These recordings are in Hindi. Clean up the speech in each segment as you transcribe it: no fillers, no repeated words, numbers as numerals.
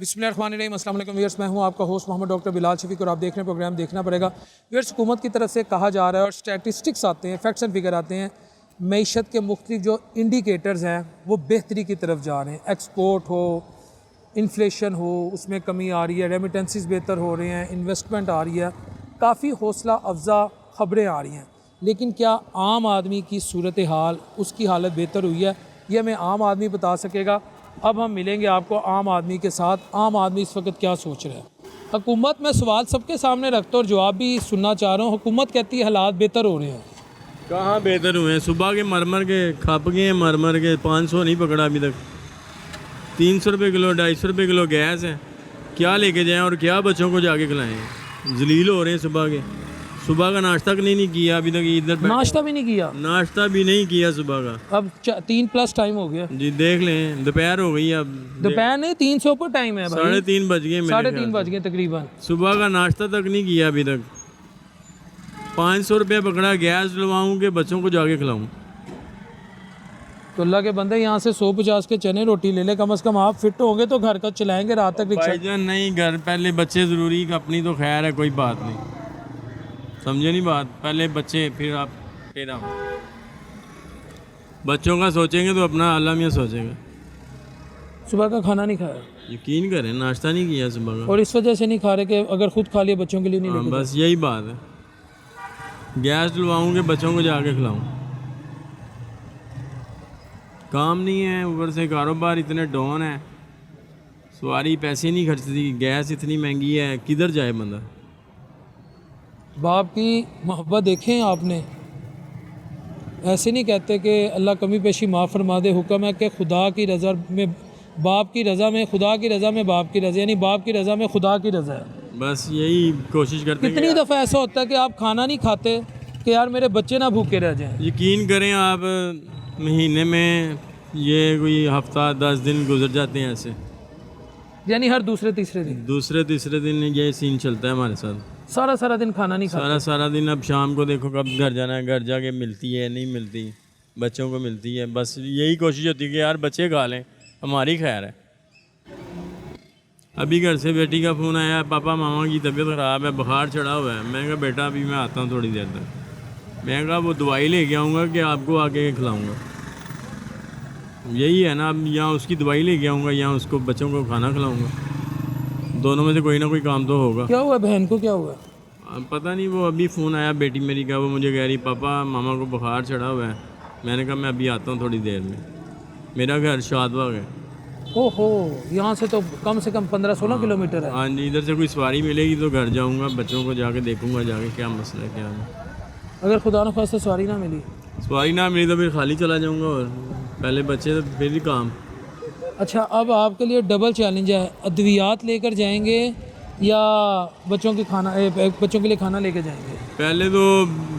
बिस्मिल्लाहिर्रहमानिर्रहीम, अस्सलाम वालेकुम व्यूअर्स, मैं हूं आपका होस्ट मोहम्मद डॉक्टर बिलाल शफीक और आप देख रहे हैं प्रोग्राम देखना पड़ेगा। व्यूअर्स, हुकूमत की तरफ से कहा जा रहा है और स्टैटिस्टिक्स आते हैं, फैक्ट्स एंड फिगर आते हैं, मईशत के मुख्तलिफ जो इंडिकेटर्स हैं वो बेहतरी की तरफ जा रहे हैं। एक्सपोर्ट हो, इन्फ्लेशन हो, उसमें कमी आ रही है, रेमिटेंसीज बेहतर हो रहे हैं, इन्वेस्टमेंट आ रही है, काफ़ी हौसला अफजा ख़बरें आ रही हैं। लेकिन क्या आम आदमी की सूरत हाल, उसकी हालत बेहतर हुई है? यह हमें आम आदमी बता सकेगा। अब हम मिलेंगे आपको आम आदमी के साथ। आम आदमी इस वक्त क्या सोच रहा है? हुकूमत, मैं सवाल सबके सामने रखता और जवाब भी सुनना चाह रहा हूँ। हुकूमत कहती है हालात बेहतर हो रहे हैं। कहाँ बेहतर हुए हैं? सुबह के मर के खप गए हैं, मर के 500 नहीं पकड़ा अभी तक। 300 रुपये किलो, 250 रुपये किलो गैस है। क्या लेके जाएं और क्या बच्चों को जाके खिलाएं? जलील हो रहे हैं सुबह के। सुबह का नाश्ता नहीं किया अभी तक। इधर नाश्ता भी नहीं किया? नाश्ता भी नहीं किया सुबह का। अब 3+ टाइम हो गया जी, देख लें, दोपहर हो गई। अब दोपहर नहीं, 3 से ऊपर टाइम है भाई। 3:30 बज गए। 3:30 बज गए तकरीबन। सुबह का नाश्ता तक नहीं किया अभी तक। 500 रुपये पकड़ा, गैस डलवाऊँ कि बच्चों को जाके खिलाऊँ? तो अल्लाह के बंदे, यहाँ से 150 के चने रोटी ले ले, कम से कम आप फिट होंगे तो घर का चलाएंगे रात तक रिक्शा। भाईजान नहीं, घर पहले बच्चे ज़रूरी, अपनी तो खैर है, कोई बात नहीं, समझे नहीं बात। पहले बच्चे, फिर आप, फिर हम। बच्चों का सोचेंगे तो अपना अल्लाह मियाँ सोचेगा। सुबह का खाना नहीं खाया? यकीन करें, नाश्ता नहीं किया सुबह का। और इस वजह से नहीं खा रहे कि अगर खुद खा लिया बच्चों के लिए नहीं हाँ, लेके बस यही बात है। गैस डलवाऊँ कि बच्चों को जाके खिलाऊँ? काम नहीं है, ऊपर से कारोबार इतने डाउन है, सवारी पैसे नहीं खर्चती, गैस इतनी महंगी है, किधर जाए बंदा? बाप की मोहब्बत देखें आपने। ऐसे नहीं कहते कि अल्लाह कमी पेशी माफ़ फरमा दे। हुक्म है कि खुदा की रज़ा में बाप की रज़ा में, खुदा की रज़ा में बाप की रज़ा, यानी बाप की रज़ा में खुदा की रज़ा है। बस यही कोशिश करते हैं। कितनी दफ़ा ऐसा होता है कि आप खाना नहीं खाते कि यार मेरे बच्चे ना भूखे रह जाएं। यकीन करें आप, महीने में ये कोई हफ्ता 10 दिन गुजर जाते हैं ऐसे, यानी हर दूसरे तीसरे दिन ये सीन चलता है हमारे साथ। सारा दिन खाना नहीं खाता। सारा दिन। अब शाम को देखो कब घर जाना है, घर जाके मिलती है नहीं मिलती, बच्चों को मिलती है। बस यही कोशिश होती है कि यार बच्चे खा लें, हमारी खैर है। अभी घर से बेटी का फ़ोन आया, पापा मामा की तबीयत ख़राब है, बुखार चढ़ा हुआ है। मैं कहा बेटा अभी मैं आता हूँ थोड़ी देर तक। मैं कहा वो दवाई लेके आऊँगा कि आपको आके खिलाऊँगा? यही है ना, अब यहाँ उसकी दवाई लेके आऊँगा, यहाँ उसको बच्चों को खाना खिलाऊँगा। दोनों में से कोई ना कोई काम तो होगा। क्या हुआ बहन को, क्या हुआ? पता नहीं, वो अभी फ़ोन आया बेटी मेरी का, वो मुझे कह रही पापा मामा को बुखार चढ़ा हुआ है। मैंने कहा मैं अभी आता हूँ थोड़ी देर में। मेरा घर शादबाग है। ओहो, यहाँ से तो कम से कम 15-16 किलोमीटर है। हाँ जी, इधर से कोई सवारी मिलेगी तो घर जाऊँगा, बच्चों को जाके देखूँगा जाके क्या मसला है क्या नहीं। अगर खुदा न खास्ता सवारी ना मिली? सवारी ना मिली तो फिर खाली चला जाऊँगा, और पहले बच्चे तो फिर ही काम। अच्छा, अब आपके लिए डबल चैलेंज है। अद्वियात लेकर जाएंगे या बच्चों के लिए खाना लेकर जाएंगे? पहले तो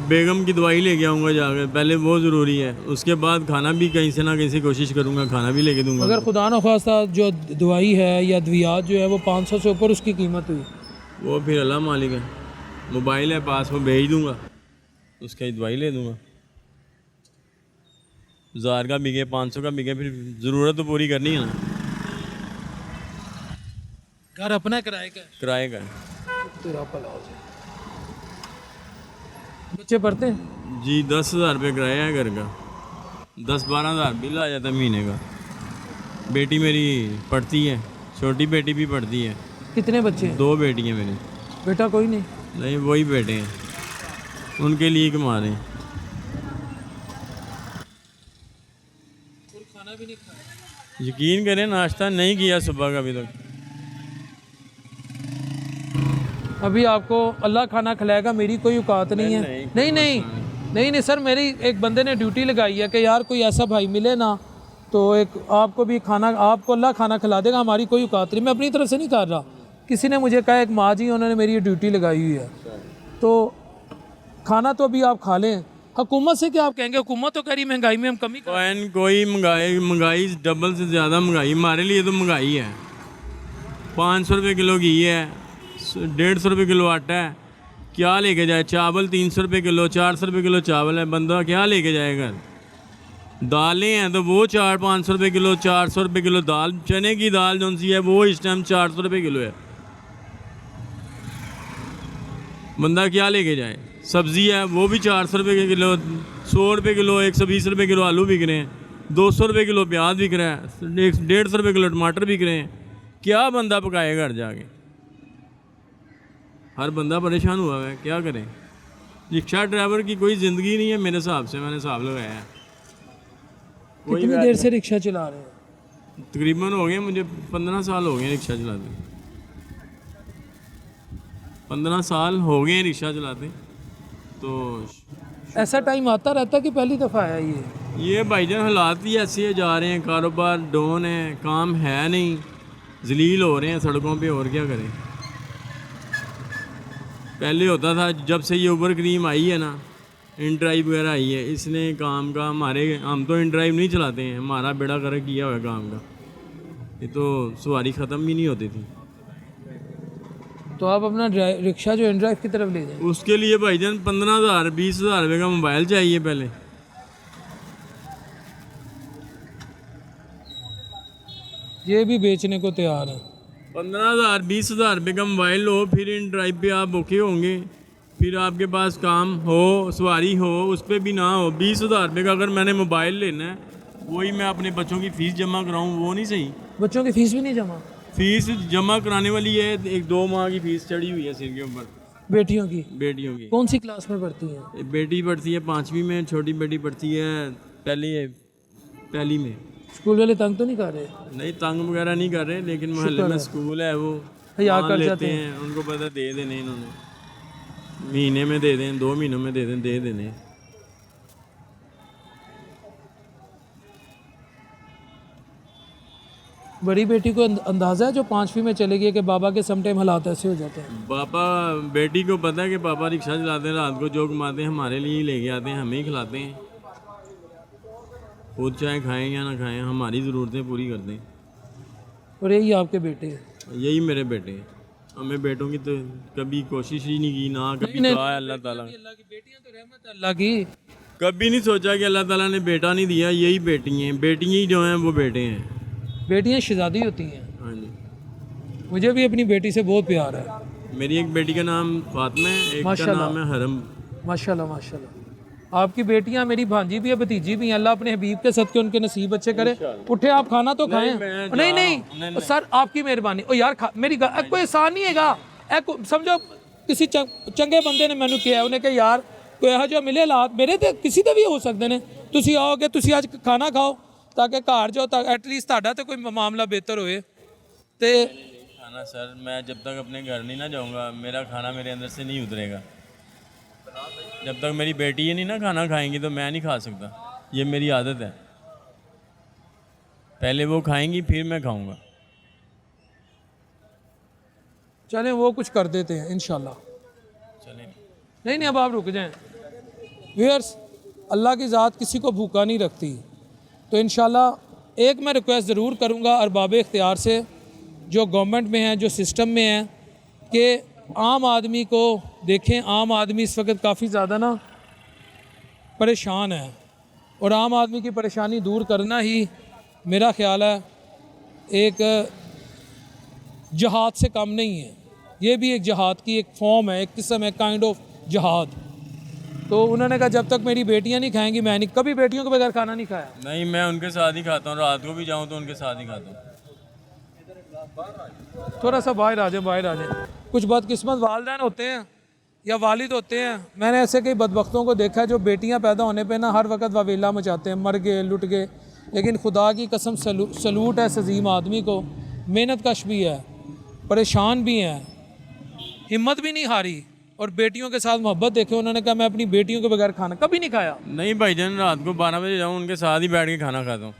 बेगम की दवाई लेके आऊँगा जाकर, पहले वो ज़रूरी है। उसके बाद खाना भी कहीं से ना कहीं से कोशिश करूँगा, खाना भी लेके दूँगा। अगर खुदा न खास्ता जो दवाई है या अद्वियात जो है वो 500 से ऊपर उसकी कीमत हुई, वो फिर अल्लाह मालिक है। मोबाइल है पास, वो भेज दूँगा, उसकी दवाई ले दूँगा। 1000 का बिके, 500 का बिके, फिर ज़रूरत तो पूरी करनी है ना। घर अपना किराए का? किराए का। तेरा भला हो जाए। बच्चे पढ़ते हैं? जी, 10,000 रुपये किराया है घर का। 10-12 हज़ार बिल आ जाता है महीने का। बेटी मेरी पढ़ती है, छोटी बेटी भी पढ़ती है। कितने बच्चे हैं? 2 बेटी हैं मेरी। बेटा कोई नहीं? नहीं, वही बेटे हैं, उनके लिए कमा रहे हैं। खाना भी नहीं खाया? यकीन करें, नाश्ता नहीं किया सुबह का अभी तक। अभी आपको अल्लाह खाना खिलाएगा, मेरी कोई औकात नहीं है। नहीं सर, मेरी एक बंदे ने ड्यूटी लगाई है कि यार कोई ऐसा भाई मिले ना तो एक आपको भी खाना, आपको अल्लाह खाना खिला देगा, हमारी कोई औकात नहीं। मैं अपनी तरफ से नहीं कर रहा, किसी ने मुझे कहा, एक माँ जी उन्होंने मेरी ये ड्यूटी लगाई हुई है। तो खाना तो अभी आप खा लें। हुकूमत से क्या आप कहेंगे? हुकूमत तो कह रही महंगाई में हम कमी करें। कोई महंगाई डबल से ज़्यादा महंगाई हमारे लिए तो महंगाई है। 500 रुपये किलो घी है, 150 रुपये किलो आटा है, क्या लेके जाए? चावल 300 रुपये किलो, 400 रुपये किलो चावल है, बंदा क्या लेके जाएगा? दालें हैं तो वो 400-500 रुपये किलो, 400 रुपये किलो दाल, चने की दाल जो सी है वो इस टाइम 400 रुपये किलो है। बंदा क्या लेके जाए? सब्ज़ी है वो भी 400 रुपये के किलो, 100 रुपये किलो, 120 रुपये किलो आलू बिक रहे हैं, 200 रुपये किलो प्याज बिक रहा है, 150 रुपये किलो टमाटर बिक रहे हैं। क्या बंदा पकाए घर जाके? हर बंदा परेशान हुआ है, क्या करें? रिक्शा ड्राइवर की कोई ज़िंदगी नहीं है मेरे हिसाब से, मैंने हिसाब लगाया है। कितनी देर से रिक्शा चला रहे हैं? तकरीबन हो गए मुझे 15 साल हो गए रिक्शा चलाते, 15 साल हो गए रिक्शा चलाते। तो ऐसा टाइम आता रहता कि पहली दफ़ा आया ये भाईजान हालात ही ऐसे जा रहे हैं, कारोबार डाउन है, काम है नहीं, जलील हो रहे हैं सड़कों पे, और क्या करें? पहले होता था, जब से ये उबर क्रीम आई है ना, इन ड्राइव वगैरह आई है, इसने काम का हम तो इन ड्राइव नहीं चलाते हैं, हमारा बेड़ा गर्क किया हुआ है काम का। ये तो सवारी ख़त्म भी नहीं होती थी। तो आप अपना रिक्शा जो इन ड्राइव की तरफ ले जाए। उसके लिए भाईजान 15,000 20,000 रुपये का मोबाइल चाहिए पहले। ये भी बेचने को तैयार है। 15,000 20,000 रुपये का मोबाइल लो, फिर इन ड्राइव पे आप ओके होंगे, फिर आपके पास काम हो, सवारी हो, उस पर भी ना हो। 20,000 रुपये का अगर मैंने मोबाइल लेना है, वही मैं अपने बच्चों की फ़ीस जमा कराऊँ, वो नहीं सही। बच्चों की फ़ीस भी नहीं जमा? फीस जमा कराने वाली है, 1-2 माह की फ़ीस चढ़ी हुई है सिर के ऊपर। बेटियों की? बेटियों की। कौन सी क्लास में पढ़ती हैं? बेटी पढ़ती है 5वीं में, छोटी बेटी पढ़ती है पहली में। स्कूल वाले तंग तो नहीं कर रहे? नहीं, तंग वगैरह नहीं कर रहे, लेकिन मोहल्ले में स्कूल है, वो कर लेते जाते हैं। उनको पता दे देने, इन्होंने महीने में दे दें, 2 महीनों में दे देने। बड़ी बेटी को अंदाज़ा है जो 5वीं में चलेगी कि बाबा के समटाइम हालात ऐसे हो जाते हैं? पापा, बेटी को पता है कि पापा रिक्शा चलाते हैं, रात को जो कमाते हैं हमारे लिए ही लेके आते हैं, हमें ही खिलाते हैं। खुद चाहे खाएं या ना खाएं, हमारी ज़रूरतें पूरी करते हैं। और यही आपके बेटे हैं? यही मेरे बेटे हैं। हमें बेटों की तो कभी कोशिश ही नहीं की, ना कभी कहा है अल्लाह ताला। अल्लाह की बेटियां तो रहमत अल्लाह की। कभी नहीं सोचा कि अल्लाह ताला ने बेटा नहीं दिया, यही बेटी हैं। बेटियाँ ही जो हैं वो बेटे हैं। बेटियां शहजादी होती हैं। हाँ जी। मुझे भी अपनी बेटी से बहुत प्यार है। मेरी एक बेटी का नाम फातिमा है, एक का नाम है हरम। माशाल्लाह माशाल्लाह। आपकी बेटियां मेरी भांजी भी है, भतीजी भी हैं। अल्लाह अपने हबीब के सदके उनके नसीब अच्छे करे। उठे आप खाना तो खाएं। नहीं सर, आपकी मेहरबानी। ओ यार मेरी कोई एहसान नहीं है। समझो किसी चंगे बंदे ने मैनू किया, उन्हें कहा यार कोई यह जो मिले हालात मेरे तो किसी के भी हो सकते हैं, तुसी आओगे, तुसी आज खाना खाओ ताकि घर जाओ, ताकि एटलीस्ट ਤੁਹਾਡਾ तो कोई मामला बेहतर होए। तो खाना सर, मैं जब तक अपने घर नहीं ना जाऊंगा, मेरा खाना मेरे अंदर से नहीं उतरेगा। जब तक मेरी बेटी ये नहीं ना खाना खाएंगी तो मैं नहीं खा सकता। ये मेरी आदत है, पहले वो खाएंगी फिर मैं खाऊंगा। चलें वो कुछ कर देते हैं इंशाल्लाह। चलें। नहीं अब आप रुक जाएं। व्यूअर्स, अल्लाह की ज़ात किसी को भूखा नहीं रखती। तो इंशाल्लाह एक मैं रिक्वेस्ट ज़रूर करूँगा अरबाब इख्तियार से, जो गवर्नमेंट में हैं, जो सिस्टम में हैं, कि आम आदमी को देखें। आम आदमी इस वक्त काफ़ी ज़्यादा ना परेशान है, और आम आदमी की परेशानी दूर करना ही मेरा ख्याल है एक जहाद से कम नहीं है। ये भी एक जहाद की एक फॉर्म है, एक किस्म है, काइंड ऑफ जहाद। तो उन्होंने कहा जब तक मेरी बेटियां नहीं खाएंगी मैं नहीं, कभी बेटियों के बगैर खाना नहीं खाया। नहीं, मैं उनके साथ ही खाता हूँ, रात को भी जाऊँ तो उनके साथ ही खाता हूँ। थोड़ा सा बाहर आ जाए। कुछ बदकिस्मत वालिदैन होते हैं या वालिद होते हैं, मैंने ऐसे कई बदबख्तों को देखा है जो बेटियां पैदा होने पे ना हर वक्त वावेला मचाते हैं, मर गए, लुट गए। लेकिन खुदा की कसम सलूट है इस अजीम आदमी को, मेहनत कश भी है, परेशान भी है, हिम्मत भी नहीं हारी, और बेटियों के साथ मोहब्बत देखे। उन्होंने कहा मैं अपनी बेटियों के बगैर खाना कभी नहीं खाया। नहीं भाईजान, रात को 12 बजे जाऊँ उनके साथ ही बैठ के खाना खाता हूँ।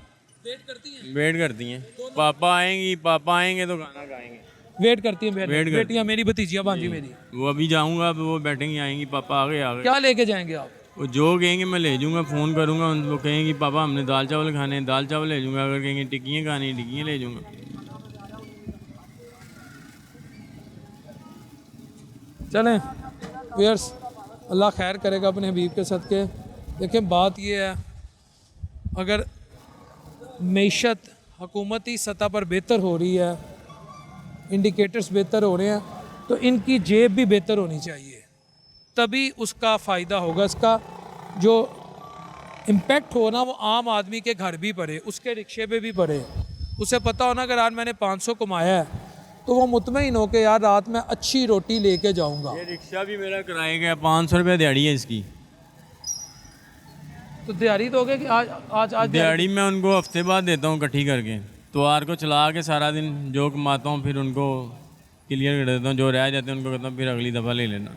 वेट करती हैं पापा आएंगे तो खाना खाएंगे। वेट करती हैं बेटियां मेरी, भतीजियां भांजी मेरी। वो अभी जाऊँगा, अब वो बैठेंगी, आएंगी, पापा आ गए। क्या लेके जाएंगे आप? वो जो कहेंगे मैं ले जाऊँगा, फ़ोन करूँगा, उनको कहेंगे पापा हमने दाल चावल खाने हैं, दाल चावल ले जाऊँगा। अगर कहेंगे टिक्कियाँ खानी, टिक्कियाँ ले जाऊँगा। चलें व्यूअर्स, अल्लाह खैर करेगा अपने हबीब के सदके। देखें बात ये है अगर मईशत हुकूमती सतह पर बेहतर हो रही है, इंडिकेटर्स बेहतर हो रहे हैं, तो इनकी जेब भी बेहतर होनी चाहिए, तभी उसका फ़ायदा होगा। इसका जो इम्पेक्ट हो ना वो आम आदमी के घर भी पड़े, उसके रिक्शे पे भी पड़े। उसे पता हो ना अगर आज मैंने 500 कमाया है तो वो मुतमईन हो के यार रात में अच्छी रोटी लेके जाऊंगा। ये रिक्शा भी मेरा किराए का 500 रुपये दिहाड़ी है इसकी। तो दिहाड़ी तो हो गया कि आज दिहाड़ी मैं उनको हफ्ते बाद देता हूँ इकट्ठी करके, त्योहार को चला के सारा दिन जो कमाता हूँ फिर उनको क्लियर कर देता हूँ, जो रह जाते हैं उनको कहता हूँ फिर अगली दफ़ा ले लेना।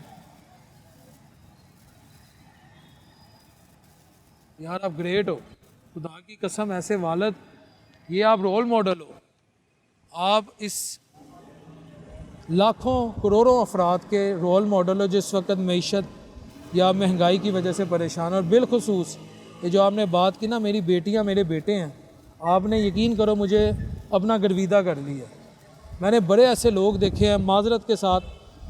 यार आप ग्रेट हो, खुदा की कसम, ऐसे वालिद, ये आप रोल मॉडल हो। आप इस लाखों करोड़ों अफराद के रोल मॉडल हो जिस वक्त मईशत या महंगाई की वजह से परेशान। और बिलखसूस ये जो आपने बात की ना, मेरी बेटियां मेरे बेटे हैं, आपने यकीन करो मुझे अपना गर्विदा कर लिया। मैंने बड़े ऐसे लोग देखे हैं माजरत के साथ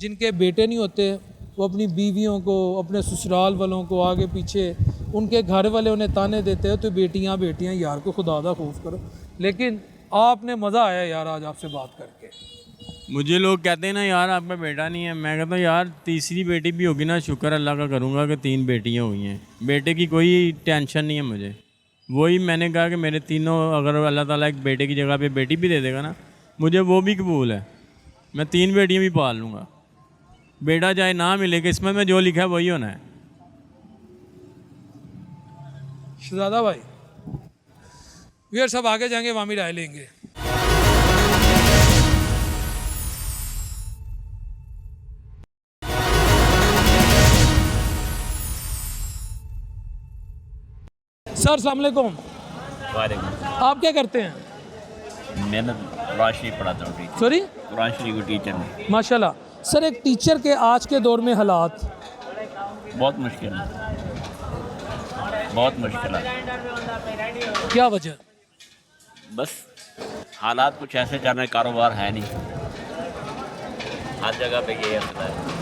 जिनके बेटे नहीं होते, वो अपनी बीवियों को, अपने ससुराल वालों को, आगे पीछे उनके घर वाले उन्हें ताने देते हैं तो बेटियां बेटियां, यार को खुदा दा खौफ करो। लेकिन आपने मज़ा आया यार आज आपसे बात करके। मुझे लोग कहते हैं ना यार आपका बेटा नहीं है, मैं कहता हूँ यार तीसरी बेटी भी होगी ना, शुक्र अल्लाह का करूँगा कि 3 बेटियाँ हुई हैं। बेटे की कोई टेंशन नहीं है मुझे। वही मैंने कहा कि मेरे तीनों, अगर अल्लाह ताला एक बेटे की जगह पे बेटी भी दे देगा ना, मुझे वो भी कबूल है। मैं 3 बेटियाँ भी पाल लूँगा। बेटा चाहे ना मिले, किस्मत में जो लिखा है वही होना है। शहजादा भाई वीर सब आगे जाएंगे, वहाँ भी राय लेंगे। सर अस्सलाम वालेकुम। वालेकुम। आप क्या करते हैं? मैं कुरान शरीफ पढ़ाता हूँ टीचर। सॉरी? कुरान शरीफ की टीचर में। माशाल्लाह। सर एक टीचर के आज के दौर में हालात बहुत मुश्किल है, बहुत मुश्किल है। क्या वजह? बस हालात कुछ ऐसे चल रहे, कारोबार है नहीं, हर जगह पे ये होता है।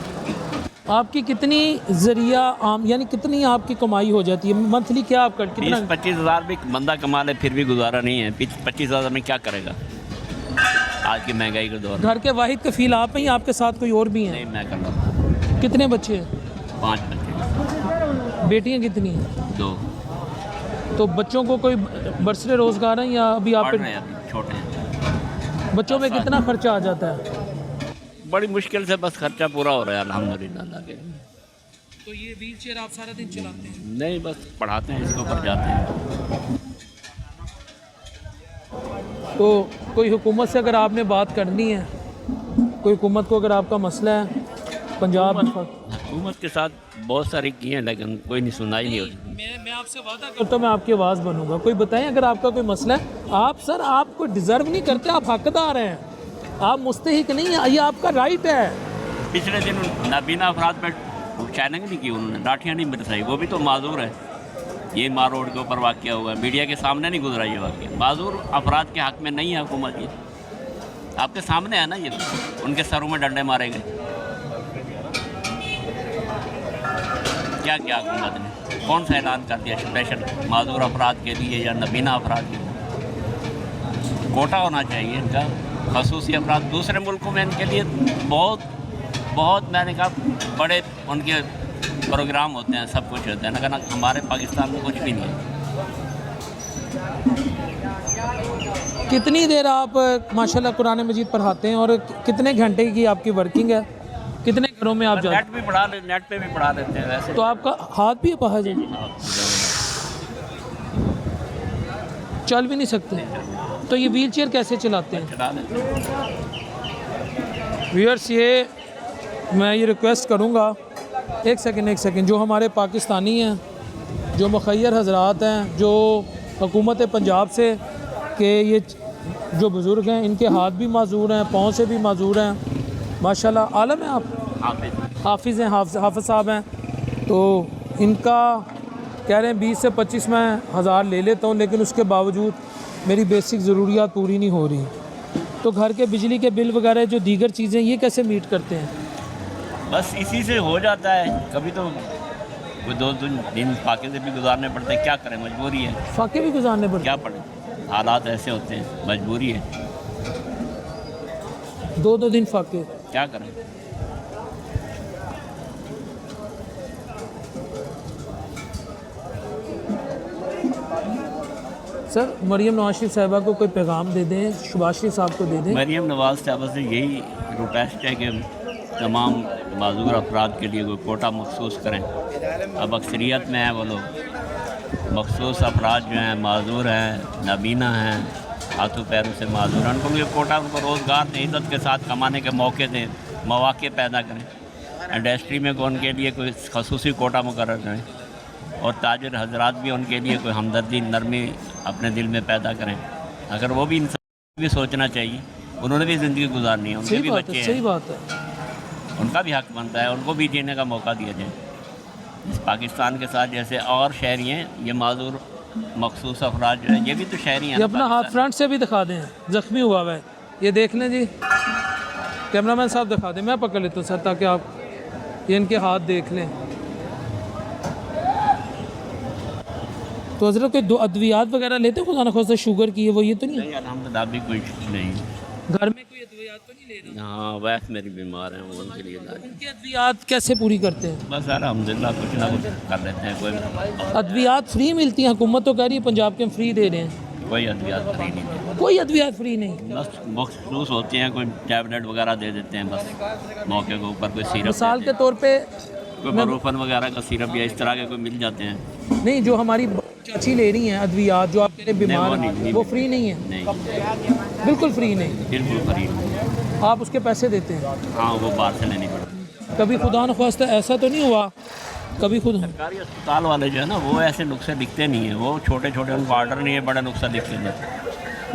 आपकी कितनी जरिया आम यानी कितनी आपकी कमाई हो जाती है मंथली? क्या आप कर कितना? 20-25 हज़ार भी बंदा कमा ले फिर भी गुजारा नहीं है। 25 हज़ार में क्या करेगा आज की महंगाई के दौर में? घर के वाहिद कफील आप हैं या आपके साथ कोई और भी हैं? नहीं, मैं कर रहा हूँ। कितने बच्चे हैं? 5 बच्चे। बेटियां कितनी हैं? 2 तो बच्चों को कोई बरसरे रोजगार है या अभी आप पढ़ रहे हैं, अभी छोटे हैं। बच्चों में कितना खर्चा आ जाता है? बड़ी मुश्किल से बस खर्चा पूरा हो रहा है अल्हम्दुलिल्लाह अल्लाह के। तो ये व्हील चेयर आप सारा दिन चलाते हैं? नहीं, बस पढ़ाते हैं, इसके ऊपर जाते हैं। तो कोई हुकूमत से अगर आपने बात करनी है, कोई हुकूमत को अगर आपका मसला है पंजाब हुकूमत के साथ बहुत सारी की हैं लेकिन कोई नहीं सुनाई नहीं होती। मैं आपसे वादा करता हूँ मैं आपकी आवाज़ बनूंगा। कोई बताएं अगर आपका कोई मसला है। आप सर आपको डिज़र्व नहीं करते, आप हकदार हैं, आप मुस्तहिक नहीं हैं, ये आपका राइट है। पिछले दिन नाबीना अफराद पर चैलेंज नहीं की उन्होंने, लाठियाँ नहीं बरसाई, वो भी तो माजूर है। ये मार रोड के ऊपर वाक़या हुआ है, मीडिया के सामने नहीं गुजरा ये वाक़या। माजूर अफराद के हक़ में नहीं है हुकूमत, ये आपके सामने है ना, ये उनके सरों में डंडे मारे गए। क्या क्या हुकूमत ने कौन सा ऐलान कर दिया स्पेशल माजूर अफराद के लिए या नबीना अफराद के लिए? कोटा होना चाहिए इनका, खसूसी अफराद। दूसरे मुल्कों में इनके लिए बहुत बहुत मैंने कहा बड़े उनके प्रोग्राम होते हैं, सब कुछ होता है, लेकिन हमारे पाकिस्तान में कुछ भी नहीं है। कितनी देर आप माशाल्लाह कुरान मजीद पढ़ाते हैं और कितने घंटे की आपकी वर्किंग है? कितने घरों में आप जाते हैं? नेट भी पढ़ा ले, नेट पे भी पढ़ा देते हैं वैसे। तो आपका हाथ भी अपाहिज है, चल भी नहीं सकते, तो ये व्हील चेयर कैसे चलाते हैं? चला देते हैं। व्यूअर्स ये मैं ये रिक्वेस्ट करूँगा, एक सेकंड, जो हमारे पाकिस्तानी हैं, जो मुखय्यर हजरात हैं, जो हुकूमत पंजाब से कि ये जो बुज़ुर्ग हैं इनके हाथ भी माजूर हैं, पाँव से भी माजूर हैं, माशाल्लाह। आलम है आप? हाफिज़ हैं, हाफिज़ साहब हैं। तो इनका कह रहे हैं 20 से 25 मैं हज़ार ले लेता हूँ, लेकिन उसके बावजूद मेरी बेसिक ज़रूरियात पूरी नहीं हो रही। तो घर के बिजली के बिल वगैरह जो दीगर चीज़ें, ये कैसे मीट करते हैं? बस इसी से हो जाता है। कभी तो कोई 2 दिन फाके से भी गुजारने पड़ते हैं, क्या करें, मजबूरी है, फाके भी गुजारने पड़ते क्या पड़े, हालात ऐसे होते हैं, मजबूरी है, 2-2 दिन फाके। क्या करें। सर मरियम नवाज शरीफ साहिबा को कोई पैगाम दे दें, शहबाज शरीफ साहब को दे दें। मरियम नवाज साहबा से यही रिक्वेस्ट है कि तमाम माजूर अफराद के लिए कोई कोटा मखसूस करें। अब अक्सरियत में है वो लोग, मखसूस अफराद जो हैं माजूर हैं, नाबीना हैं, हाथों पैरों से माजूर हैं, उनको ये कोटा, उनको रोज़गार दें, इज़्ज़त के साथ कमाने के मौके दें, मौक़े पैदा करें। इंडस्ट्री में को उनके लिए कोई खसूसी कोटा मुकर्रर करें, और ताजिर हजरात भी उनके लिए कोई हमदर्दी, नरमी अपने दिल में पैदा करें। अगर वो भी इंसान भी सोचना चाहिए, उन्होंने भी ज़िंदगी गुजारनी है, उनके भी बच्चे हैं, सही बात है, उनका भी हक बनता है, उनको भी जीने का मौका दिया जाए। इस पाकिस्तान के साथ जैसे और शहरी हैं, ये माजूर मखसूस अफराद जो है, ये भी तो शहरी हैं। ये अपना हाथ फ्रंट से भी दिखा दें, ज़ख्मी हुआ हुआ है, ये देख लें जी, कैमरामैन साहब दिखा दें, मैं पकड़ लेता हूँ सर ताकि आप ये इनके हाथ देख लें। तो हज़रत कोई दो अद्वियात वगैरह लेते हैं खुदा न खास्ता, शुगर की है वो, ये तो नहीं है? नहीं, अल्हम्दुलिल्लाह भी कुछ नहीं। घर में कोई अद्वियात तो नहीं ले रहा? हाँ, वैसे मेरी बीमार हैं, वो उनके लिए इलाज। उनकी अद्वियात कैसे पूरी करते हैं? बस अल्हम्दुलिल्लाह कुछ ना कुछ कर लेते हैं। कोई अद्वियात फ्री मिलती हैं? हुकूमत तो कह रही है पंजाब के हम फ्री दे रहे हैं। कोई अद्वियात फ्री नहीं, कोई अद्वियात फ्री नहीं? बस मखसूस होती हैं, कोई टैबलेट वगैरह दे देते हैं बस मौके के ऊपर, कोई सिरप, मिसाल के तौर पे कोई बरूफन वगैरह का सिरप या इस तरह के कोई मिल जाते हैं। नहीं, जो हमारी चाची ले रही हैं अद्वियात, जो आप कह रहे हैं बीमार वो हैं, नहीं, वो फ्री नहीं है? नहीं, बिल्कुल फ्री नहीं, बिल्कुल फ्री नहीं। आप उसके पैसे देते हैं? हाँ, वो बाहर से लेनी पड़ती। कभी खुदा न ख्वास्ता ऐसा तो नहीं हुआ, कभी खुद सरकारी अस्पताल वाले जो है ना, वो ऐसे नुस्खे लिखते नहीं है, वो छोटे छोटे उनको ऑर्डर नहीं है, बड़ा नुस्खा लिखते हैं।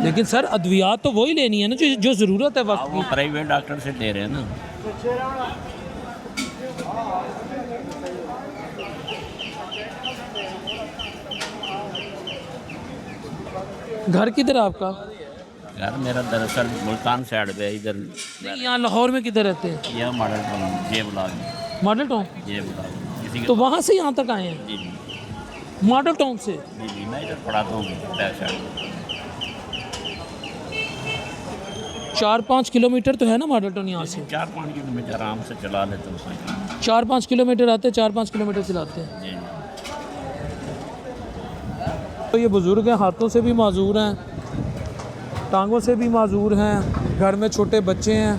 लेकिन सर अद्वियात तो वही लेनी है ना जो ज़रूरत है वक्त वो की। प्राइवेट डॉक्टर से ले रहे हैं ना। घर किधर है आपका? यार मेरा दरअसल मुल्तान साइड पे, इधर नहीं, यहाँ लाहौर में किधर रहते हैं? यह मॉडल टाउन, ये ब्लॉक, मॉडल टाउन। ये ब्लॉक किसी तो वहाँ से यहाँ तक आए हैं? जी जी मॉडल टाउन से? जी जी, मैं इधर पढ़ाता हूँ बैक साइड। 4-5 किलोमीटर तो है ना मॉडल टाउन यहाँ से? 4-5 किलोमीटर आराम से चला लेते हैं। 4-5 किलोमीटर आते हैं, 4-5 किलोमीटर चलाते हैं। जी। तो ये बुज़ुर्ग हैं, हाथों से भी माजूर हैं, टांगों से भी माजूर हैं, घर में छोटे बच्चे हैं।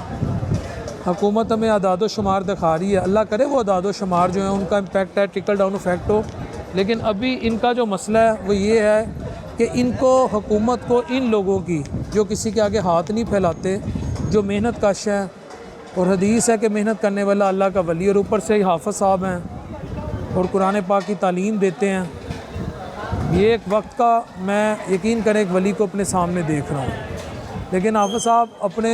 हुकूमत हमें अदाद शुमार दिखा रही है, अल्लाह करे वो अदाद शुमार जो है उनका इम्पैक्ट है, ट्रिकल डाउन इफेक्ट हो। लेकिन अभी इनका जो मसला है वो ये है कि इनको, हुकूमत को, इन लोगों की जो किसी के आगे हाथ नहीं फैलाते, जो मेहनत कश हैं, और हदीस है कि मेहनत करने वाला अल्लाह का वली, और ऊपर से हाफ़िज़ साहब हैं और कुरान पाक की तालीम देते हैं। ये एक वक्त का, मैं यकीन करें एक वली को अपने सामने देख रहा हूँ, लेकिन हाफ़िज़ साहब अपने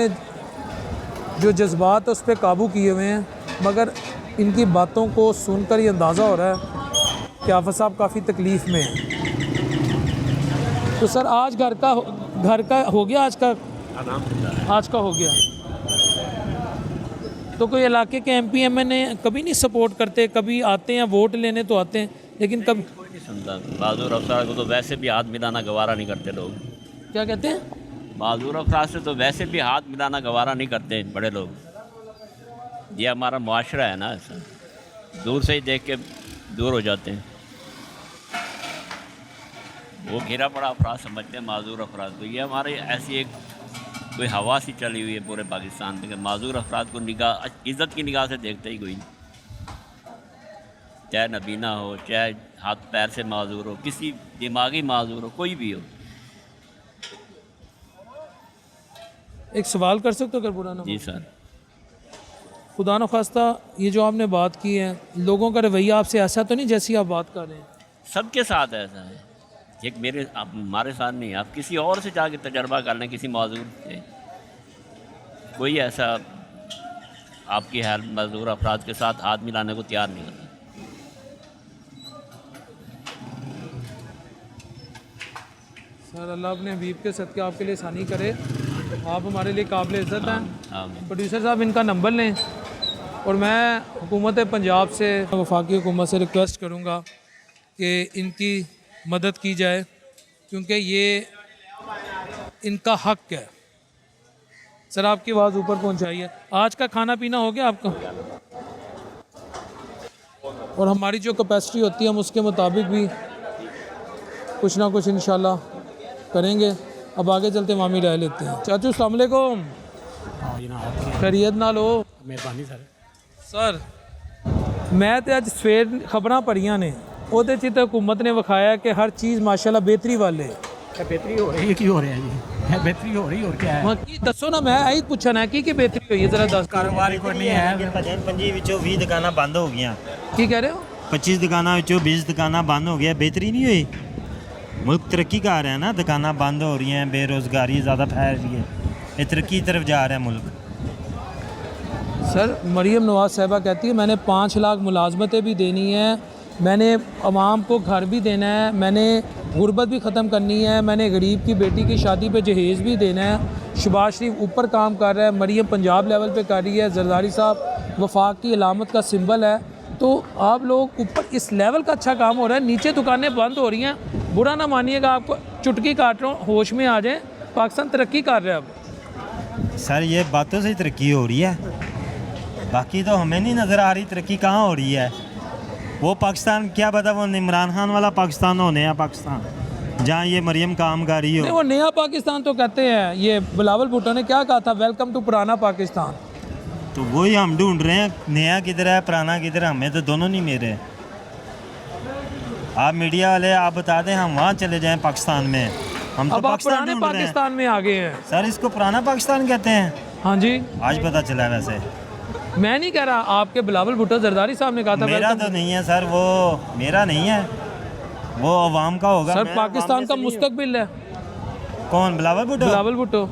जो जज्बात है उस पर काबू किए हुए हैं, मगर इनकी बातों को सुनकर ये अंदाज़ा हो रहा है कि हाफ़िज़ साहब काफ़ी तकलीफ़ में हैं। तो सर आज घर का हो गया, आज का हो गया। तो कोई इलाके के MP MNA कभी नहीं सपोर्ट करते? कभी आते हैं वोट लेने तो आते हैं, लेकिन कभी कोई नहीं सुनता। माजूर अफराद को तो वैसे भी हाथ मिलाना गवारा नहीं करते लोग। क्या कहते हैं? माजूर अफराद से तो वैसे भी हाथ मिलाना गवारा नहीं करते बड़े लोग। ये हमारा मुआशरा है ना, ऐसा दूर से ही देख के दूर हो जाते हैं। वो घिरा पड़ा अफराद समझते हैं माजूर अफराद को। ये हमारे ऐसी एक कोई हवा सी चली हुई है पूरे पाकिस्तान में कि माजूर अफराद को निगाह, इज़्ज़त की निगाह से देखते ही कोई नहीं, चाहे नबीना हो, चाहे हाथ पैर से माजूर हो, किसी दिमागी माजूर हो, कोई भी हो। एक सवाल कर सकते हो अगर बुरा ना हो? जी सर। खुदा न खास्ता ये जो आपने बात की है, लोगों का रवैया आपसे ऐसा तो नहीं जैसी आप बात कर रहे हैं? सबके साथ ऐसा है, एक मेरे आप हमारे साथ नहीं, आप किसी और से जाके तजर्बा कर लें, किसी माजूर से, कोई ऐसा आपकी हेल्प मजदूर अफराद के साथ हाथ मिलाने को तैयार नहीं होता। सर अल्लाह अपने हबीब के सदक़े आपके लिए आसानी करे, आप हमारे लिए काबिल इज़्ज़त हैं। आमीन। प्रोड्यूसर साहब इनका नंबर लें और मैं हुकूमत पंजाब से, वफाकी हुकूमत से रिक्वेस्ट करूँगा कि इनकी मदद की जाए, क्योंकि ये इनका हक़ है। सर आपकी आवाज़ ऊपर पहुँचाइए। आज का खाना पीना हो गया आपका? और हमारी जो कैपेसिटी होती है हम उसके मुताबिक भी कुछ ना कुछ इंशाल्लाह करेंगे। अब आगे चलते मामी राय लेते हैं। चाचू अस्सलाम वालेकुम, खैरियत ना लो? मेहरबानी सर। सर मैं तो अज सवेर खबरां पढ़ियां ने, ਉਹਦੇ 'ਚ ਤਾਂ हुकूमत ने विखाया कि हर चीज़ माशाल्लाह बेहतरी वाले। बेहतरी हो रही है, की हो रहा है जी? बेहतरी हो रही और क्या है? हाँ की दसो ना, मैं यही पूछना है कि बेहतरी हुई है, ज़रा दस। कारोबार कोई नहीं है। 25 ਵਿੱਚੋਂ 20 ਦੁਕਾਨਾਂ ਬੰਦ ਹੋ ਗਈਆਂ। की कह रहे हो? 25 ਦੁਕਾਨਾਂ ਵਿੱਚੋਂ 20 ਦੁਕਾਨਾਂ ਬੰਦ ਹੋ ਗਿਆ। बेहतरी नहीं हुई? मुल्क तरक्की कर रहा है ना, दुकानें बंद हो रही हैं, बेरोज़गारी ज़्यादा फैल रही है, ये तरक्की की तरफ जा रहा है मुल्क। सर मरीम नवाज़ साहिबा कहती है मैंने 5 लाख मुलाजमतें भी देनी है, मैंने अवाम को घर भी देना है, मैंने गुर्बत भी ख़त्म करनी है, मैंने गरीब की बेटी की शादी पे जहेज़ भी देना है। शहबाज शरीफ ऊपर काम कर रहा है, मरीम पंजाब लेवल पे कर रही है, जरदारी साहब वफाक की अलामत का सिंबल है। तो आप लोग ऊपर इस लेवल का अच्छा काम हो रहा है, नीचे दुकानें बंद हो रही हैं। बुरा ना मानिएगा, आपको चुटकी काट रहा हूँ, होश में आ जाए। पाकिस्तान तरक्की कर रहा है अब। सर ये बातों से ही तरक्की हो रही है, बाकी तो हमें नहीं नज़र आ रही तरक्की कहाँ हो रही है। वो पाकिस्तान क्या पता, वो इमरान खान वाला पाकिस्तान हो, नया पाकिस्तान जहाँ ये मरियम काम कर रही नहीं, हो। वो नया पाकिस्तान तो कहते हैं। ये बिलावल भुट्टो ने क्या कहा था, वेलकम टू पुराना पाकिस्तान। तो वही हम ढूंढ रहे हैं, नया किधर है पुराना किधर है, हमें तो दोनों नहीं मिल रहे। आप मीडिया वाले आप बता दें, हम वहाँ चले जाएं पाकिस्तान में। हम तो अब आप पाकिस्तान पुराने ढूंढ रहे हैं। पाकिस्तान में आ गए हैं। सर इसको पुराना पाकिस्तान कहते हैं, हाँ जी, आज पता चला। वैसे मैं नहीं कह रहा, आपके बिलावल भुट्टो जरदारी साहब ने कहा था मेरा welcome तो नहीं है सर, वो मेरा नहीं है, वो अवाम का होगा। सर मैं पाकिस्तान अवाम में का से नहीं मुस्तकबिल है हूँ। कौन, बिलावल भुट्टो? बिलावल भुट्टो।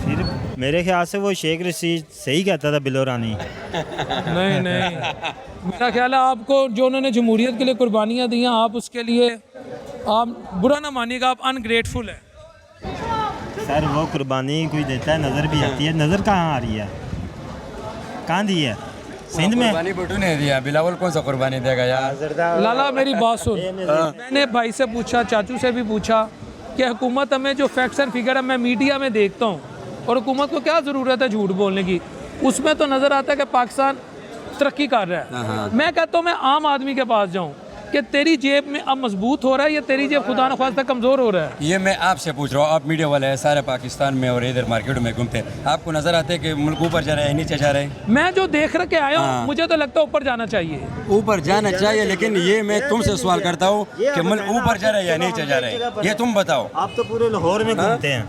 फिर मेरे ख्याल से वो शेख रशीद सही कहता था, बिलो रानी। नहीं नहीं, मेरा ख्याल है आपको जो उन्होंने जमहूरियत के लिए कुर्बानियाँ दी हैं, आप उसके लिए आप बुरा ना मानिएगा, आप अनग्रेटफुल है। सर वो कुर्बानी कोई देता है, नज़र भी आती है। नज़र कहाँ आ रही है, कहाँ दी है? सिंध में कुर्बानी भुट्टो ने दिया, बिलावल कौन सा कुर्बानी देगा यार? लाला मेरी बात सुन, मैंने भाई से पूछा, चाचू से भी पूछा कि हुकूमत हमें जो फैक्ट्स एंड फिगर है मैं मीडिया में देखता हूँ, और हुकूमत को क्या ज़रूरत है झूठ बोलने की, उसमें तो नज़र आता है कि पाकिस्तान तरक्की कर रहा है। मैं कहता हूँ मैं आम आदमी के पास जाऊँ कि तेरी जेब में अब मजबूत हो रहा है या तेरी जेब खुदा न खास्ता कमज़ोर हो रहा है? ये मैं आपसे पूछ रहा हूँ, आप मीडिया वाले हैं, सारे पाकिस्तान में और इधर मार्केट में घूमते हैं, आपको नजर आते हैं कि मुल्क ऊपर जा रहे हैं नीचे जा रहे हैं? मैं जो देख रखे आया हूँ मुझे तो लगता है ऊपर जाना चाहिए। ऊपर जाना चाहिए, लेकिन ये मैं तुमसे सवाल करता हूँ कि मुल्क ऊपर जा रहे हैं या नीचे जा रहे हैं, ये तुम बताओ। आप तो पूरे लाहौर में घूमते हैं,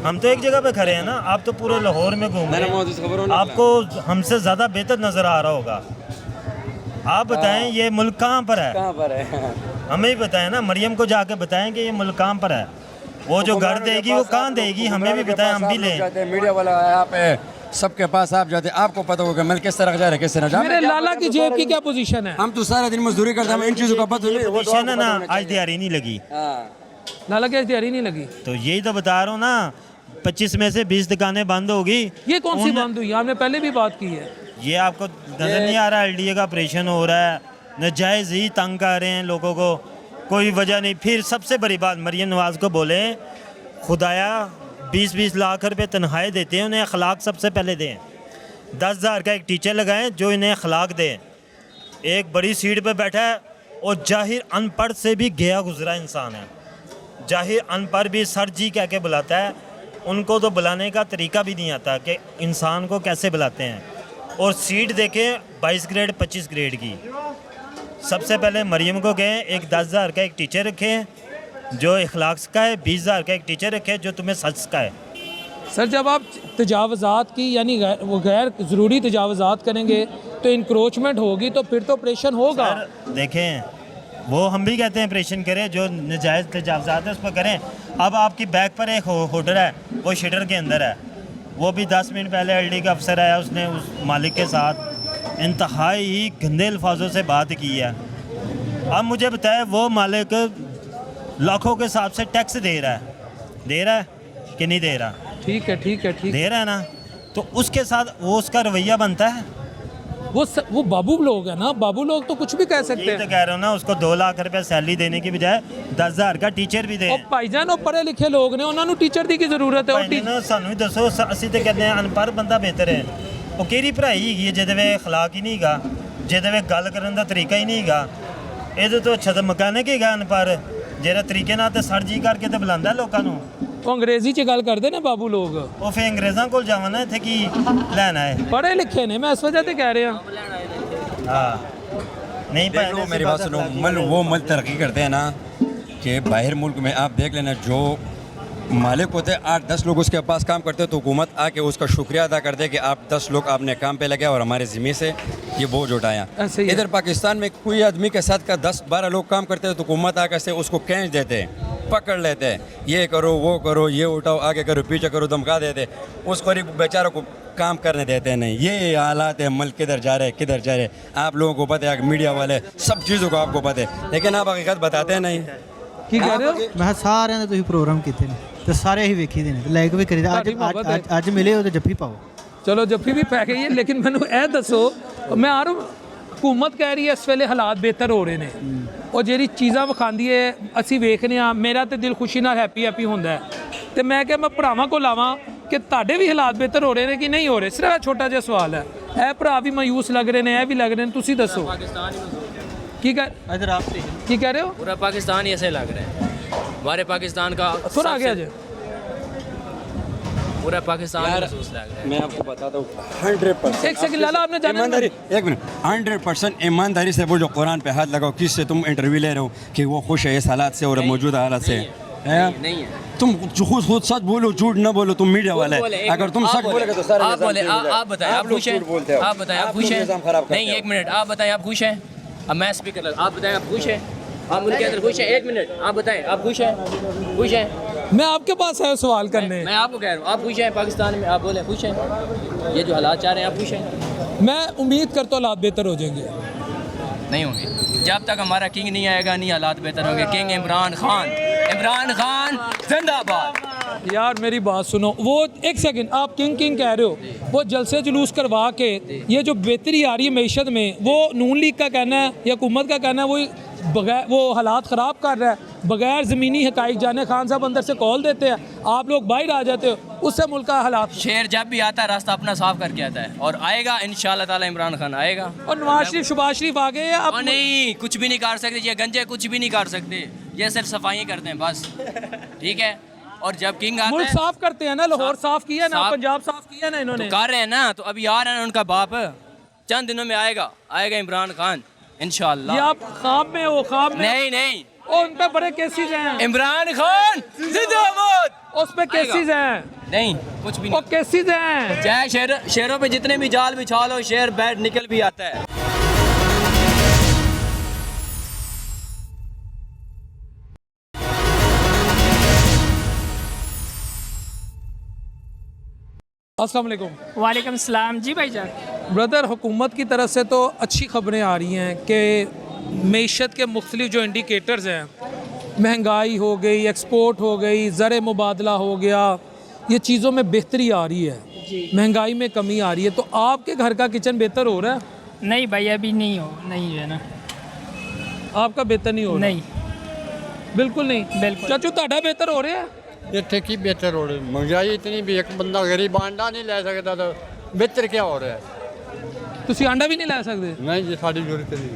हम तो एक जगह पे खड़े हैं ना, आप तो पूरे लाहौर में घूम रहे हैं, आपको हमसे ज़्यादा बेहतर नज़र आ रहा होगा। आप बताएं ये मुल्क कहाँ पर है? कहाँ पर है? हमें ही बताएं ना, मरियम को जाके बताएं कि ये मुल्क कहाँ पर है। वो जो घर देगी वो कहाँ देगी, हमें भी बताएं, हम भी लें। मीडिया वाला यहाँ पे सबके पास आप जाते, आपको पता होगा मैं किस तरह जा रहे किस तरह जा मेरे लाला की जेब की क्या पोजीशन है? हम तो सारा दिन मजदूरी करते हैं, हमें इन चीज़ों का पता नहीं। पोजीशन है ना, आज दिहाड़ी नहीं लगी, लाला की तैयारी नहीं लगी, तो यही तो बता रहा हूँ ना, 25 में से 20 दुकानें बंद होगी। ये कौन सी बंद हुई? आपने पहले भी बात की है। ये आपको नज़र नहीं आ रहा, एलडीए का ऑपरेशन हो रहा है, नजायज़ ही तंग कर रहे हैं लोगों को, कोई वजह नहीं। फिर सबसे बड़ी बात, मरियम नवाज़ को बोले खुदाया 20-20 लाख रुपए तनख्वाहें देते हैं, उन्हें अखलाक सबसे पहले दें। 10,000 का एक टीचर लगाएं जो इन्हें अखलाक दें। एक बड़ी सीट पे बैठा है और जाहिर अनपढ़ से भी गया गुजरा इंसान है, जाहिर अनपढ़ भी सर जी कह के बुलाता है, उनको तो बुलाने का तरीका भी नहीं आता कि इंसान को कैसे बुलाते हैं। और सीट देखें 22 ग्रेड 25 ग्रेड की। सबसे पहले मरियम को गए, एक 10,000 का एक टीचर रखे जो इखलाक का है, 20,000 का एक टीचर रखे जो तुम्हें सच का है। सर जब आप तजावज़ात की यानी वो गैर ज़रूरी तजावज़ात करेंगे तो इंक्रोचमेंट होगी, तो फिर तो ऑपरेशन होगा। सर देखें, वो हम भी कहते हैं ऑपरेशन करें, जो नजायज़ तजावज़ात है उस पर करें। अब आपकी बैग पर एक होल्डर है, वो शटर के अंदर है, वो भी 10 मिनट पहले एलडी का अफसर आया, उसने उस मालिक के साथ इंतहाई गंदे अल्फाजों से बात की है। अब मुझे बताए वो मालिक लाखों के हिसाब से टैक्स दे रहा है कि नहीं दे रहा? ठीक है ठीक है ठीक दे रहा है ना, तो उसके साथ वो उसका रवैया बनता है। वो बाबू लोग है ना, बाबू लोग तो कुछ भी कह सकते यही तो हैं। कह रहा हूँ ना, उसको 2 लाख रुपए सैलरी देने की बजाय 10,000 का टीचर भी दे। और भाईजान वो पढ़े लिखे लोग ने, उन्होंने टीचर दी की जरूरत है। और भाई ना सानू ही दसो, ਅਸੀਂ ਤੇ ਕਹਿੰਦੇ ਆ ਅਨਪੜ੍ਹ ਬੰਦਾ ਬਿਹਤਰ ਹੈ। ਉਹ ਕਿਹੜੀ ਪੜ੍ਹਾਈ ਹੈਗੀ ਹੈ ਜਿਹਦੇ ਵਿੱਚ ਅਖਲਾਕ ਹੀ ਨਹੀਂ ਹੈਗਾ, ਜਿਹਦੇ ਵਿੱਚ ਗੱਲ ਕਰਨ ਦਾ ਤਰੀਕਾ ਹੀ ਨਹੀਂ ਹੈਗਾ। ਇਹਦੇ ਤੋਂ ਅੱਛਾ ਤਾਂ ਮਕੈਨਿਕ ਹੈਗਾ ਅਨਪੜ੍ਹ, ਜਿਹੜਾ ਤਰੀਕੇ ਨਾਲ ਤੇ ਸਰਜੀ ਕਰਕੇ ਤੇ ਬੁਲਾਉਂਦਾ ਲੋਕਾਂ ਨੂੰ। वो अंग्रेजी च गल करते ने बाबू लोग, ਉਹ ਫੇ ਅੰਗਰੇਜ਼ਾਂ ਕੋਲ ਜਾਵਾਂ ਨਾ, ਇੱਥੇ ਕੀ ਲੈਣਾ ਹੈ। पढ़े लिखे ने, मैं इस वजह से कह रहा। हाँ नहीं देख लो मेरी बात सुनो, वो मुल्क तरक्की करते हैं ना कि बाहर मुल्क में आप देख लेना, जो मालिक होते हैं 8-10 लोग उसके पास काम करते हैं, तो हुकूमत आके उसका शुक्रिया अदा करते हैं कि आप 10 लोग आपने काम पे लगे और हमारे ज़िम्मे से ये बोझ उठाया। ऐसे ही है। इधर पाकिस्तान में कोई आदमी के साथ का 10-12 लोग काम करते हैं तो हुकूमत आकर से उसको कैच देते हैं, पकड़ लेते हैं, ये करो वो करो, ये उठाओ, आगे करो पीछे करो, धमका देते, उस गरीब बेचारों को काम करने देते नहीं। ये हालात है, मुल्क किधर जा रहे हैं, किधर जा रहे हैं। आप लोगों को पता है, मीडिया वाले सब चीज़ों को आपको पता है, लेकिन आप हकीकत बताते नहीं। की कह रहे हो? ਮੈਂ ਕਿਹਾ ਸਾਰਿਆਂ ਦੇ ਤੁਸੀਂ ਪ੍ਰੋਗਰਾਮ ਕੀਤੇ ਨੇ ਤੇ ਸਾਰੇ ਹੀ ਵੇਖੀ ਦੇ ਨੇ ਤੇ ਲਾਈਕ ਵੀ ਕਰੀਦਾ। ਅੱਜ ਮਿਲੇ ਹੋ ਤੇ ਜੱਫੀ ਪਾਓ। चलो जफ्फी भी पै गई है, लेकिन मैंने ए दसो, मैं आ रहा हूँ, हुकूमत कह रही है इस वेले हालात बेहतर हो रहे हैं, और ਜਿਹੜੀ ਚੀਜ਼ਾਂ ਵਿਖਾਉਂਦੀ ਹੈ ਅਸੀਂ ਵੇਖਦੇ ਹਾਂ, ਮੇਰਾ ਤੇ ਦਿਲ ਖੁਸ਼ੀ ਨਾਲ ਹੈਪੀ ਹੁੰਦਾ ਹੈ। ਤੇ ਮੈਂ ਕਿਹਾ ਮੈਂ ਭਰਾਵਾਂ ਕੋਲ ਆਵਾਂ ਕਿ ਤੁਹਾਡੇ ਵੀ ਹਾਲਾਤ ਬਿਹਤਰ ਹੋ ਰਹੇ ਨੇ ਕਿ ਨਹੀਂ ਹੋ ਰਹੇ। ਸਿਰਫ ਛੋਟਾ ਜਿਹਾ ਸਵਾਲ ਹੈ, ਇਹ ਭਰਾ ਵੀ ਮਾਯੂਸ ਲੱਗ ਰਹੇ ਨੇ, ਇਹ ਵੀ ਲੱਗ ਰਹੇ ਨੇ, ਤੁਸੀਂ ਦੱਸੋ ਕੀ ਇਧਰ ਆਪ ਤੇ ਕੀ ਕਹਿ ਰਹੇ ਹੋ? पूरा पाकिस्तान ही ऐसे लग रहा है। हमारे पाकिस्तान का थोड़ा आगे आ सबसे- जाए। पूरा पाकिस्तान यार, महसूस लग रहा है। मैं आपको बताता हूँ 100%। एक सेकंड लाला, आपने जाना ईमानदारी, एक मिनट, 100% ईमानदारी से बोलो, कुरान पे हाथ लगाओ, किससे तुम इंटरव्यू ले रहे हो कि वो खुश है इस हालात से और मौजूदा हालात से? नहीं है। तुम खुद सच बोलो, झूठ न बोलो, तुम मीडिया वाले। अगर तुम सच बोलेगे तो सारे आप बोले, आप बताएं, आप खुश हैं? आप बताएं, आप खुश हैं? नहीं, एक मिनट, आप बताएं, आप खुश हैं? अब मैं स्पीकर, आप बताएं, आप खुश हैं? आप मुल्क के अंदर खुश हैं? 1 मिनट, आप बताएं, आप खुश हैं? खुश हैं? मैं आपके पास है सवाल करने। मैं आपको कह रहा हूँ, आप खुश हैं पाकिस्तान में? आप बोले खुश हैं? ये जो हालात चाह रहे हैं, आप खुश हैं? मैं उम्मीद करता हूँ हालात बेहतर हो जाएंगे। नहीं होंगे। जब तक हमारा किंग नहीं आएगा, नहीं हालात बेहतर होंगे। किंग इमरान खान, इमरान खान जिंदाबाद। यार मेरी बात सुनो, वो एक सेकंड, आप किंग किंग कह रहे हो, वो जलसे जुलूस करवा के ये जो बेहतरी आ रही है मैशत में, वो नून लीग का कहना है या हुकूमत का कहना है, वो हालात ख़राब कर रहा है। बगैर ज़मीनी हकाइक जाने खान साहब अंदर से कॉल देते हैं, आप लोग बाहर आ जाते हो, उससे मुल्क का हालात। शेर जब भी आता है रास्ता अपना साफ करके आता है, और आएगा इंशाल्लाह ताला इमरान खान आएगा। और नवाज शरीफ शहबाज शरीफ आ गए हैं अब। और नहीं, कुछ भी नहीं कर सकते ये गंजे, कुछ भी नहीं कर सकते, ये सिर्फ सफाई करते हैं बस, ठीक है। और जब किंग आता मुल्क है, साफ करते हैं ना, लाहौर साफ किया ना, साफ- पंजाब साफ किया ना इन्होंने। कर रहे हैं ना, तो अभी आ रहे हैं उनका बाप, चंद दिनों में आएगा इमरान खान इंशाल्लाह। ये आप ख्वाब में हो, ख्वाब में। नहीं नहीं, और उन पे बड़े केसेस हैं, इमरान खान जिंदाबाद। उस पे केसेस हैं, नहीं, कुछ भी वो नहीं। केसेस हैं। चाहे शेरों पे जितने भी जाल बिछा लो, शेर बैठ निकल भी आता है। अस्सलाम वालेकुम। वालेकुम सलाम जी भाईजान। ब्रदर, हुकूमत की तरफ से तो अच्छी खबरें आ रही हैं कि मईशत के मुख्तलिफ जो इंडिकेटर्स हैं, महंगाई हो गई, एक्सपोर्ट हो गई, ज़र मुबादला हो गया, ये चीज़ों में बेहतरी आ रही है, महंगाई में कमी आ रही है। तो आपके घर का किचन बेहतर हो रहा है? नहीं भाई अभी नहीं है ना। आपका बेहतर नहीं हो रहा? नहीं, बिल्कुल नहीं। बिल्कुल। चाचू ਤੁਹਾਡਾ बेहतर हो रहा है? ਇੱਥੇ ਕੀ ਬਿਹਤਰ ਹੋ ਰਿਹਾ? ਮਹਿੰਗਾਈ ਇਤਨੀ ਵੀ ਇੱਕ ਬੰਦਾ ਗਰੀਬ ਆਂਡਾ ਨਹੀਂ ਲੈ ਸਕਦਾ, ਤਾਂ ਬਿਹਤਰ ਕੀ ਹੋ ਰਿਹਾ ਹੈ? ਤੁਸੀਂ ਆਂਡਾ ਵੀ ਨਹੀਂ ਲੈ ਸਕਦੇ? ਨਹੀਂ ਜੀ, ਸਾਡੀ ਜ਼ਰੂਰਤ ਨਹੀਂ।